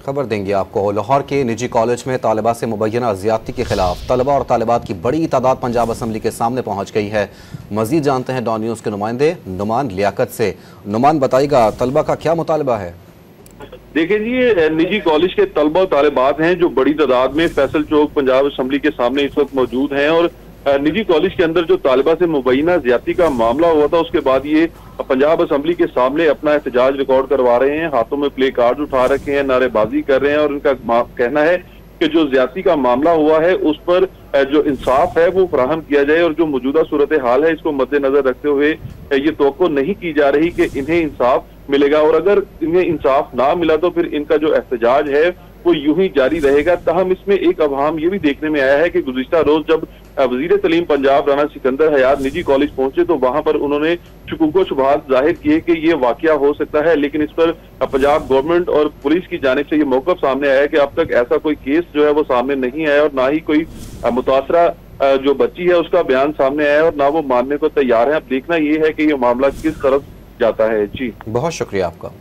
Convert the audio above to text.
खबर देंगे आपको। लाहौर के निजी कॉलेज में तालिबा से मुबैना ज्यादती के खिलाफ तलबा और तालिबात की बड़ी तादाद पंजाब असम्बली के सामने पहुंच गई है। मजीद जानते हैं डॉन न्यूज़ के नुमाइंदे नुमान लियाकत से। नुमान, बताइएगा तलबा का क्या मुतालबा है? देखिए जी, ये निजी कॉलेज के तलबा और तालिबात हैं जो बड़ी तादाद में फैसल चौक पंजाब असम्बली के सामने इस वक्त मौजूद हैं। और निजी कॉलेज के अंदर जो तालिबा से मुबैना ज्यादती का मामला हुआ था, उसके बाद ये पंजाब असम्बली के सामने अपना एहतजाज रिकॉर्ड करवा रहे हैं, हाथों में प्ले कार्ड उठा रखे हैं, नारेबाजी कर रहे हैं। और उनका कहना है कि जो ज्यादती का मामला हुआ है उस पर जो इंसाफ है वो फराहम किया जाए, और जो मौजूदा सूरत हाल है इसको मद्देनजर रखते हुए ये तवक्को नहीं की जा रही कि इन्हें इंसाफ मिलेगा, और अगर इन्हें इंसाफ ना मिला तो फिर इनका जो एहतजाज है वो यूं ही जारी रहेगा। तहम इसमें एक अवहाम ये भी देखने में आया है कि गुज़िश्ता रोज जब वजीर तलीम पंजाब राना सिकंदर हयात निजी कॉलेज पहुंचे तो वहां पर उन्होंने शुकूक शुबहात जाहिर किए कि ये वाकया हो सकता है, लेकिन इस पर पंजाब गवर्नमेंट और पुलिस की जानिब से ये मौक़िफ़ सामने आया कि अब तक ऐसा कोई केस जो है वो सामने नहीं आया, और ना ही कोई मुतासरा जो बच्ची है उसका बयान सामने आया, और ना वो मानने को तैयार है। अब देखना ये है कि ये मामला किस तरफ जाता है। जी, बहुत शुक्रिया आपका।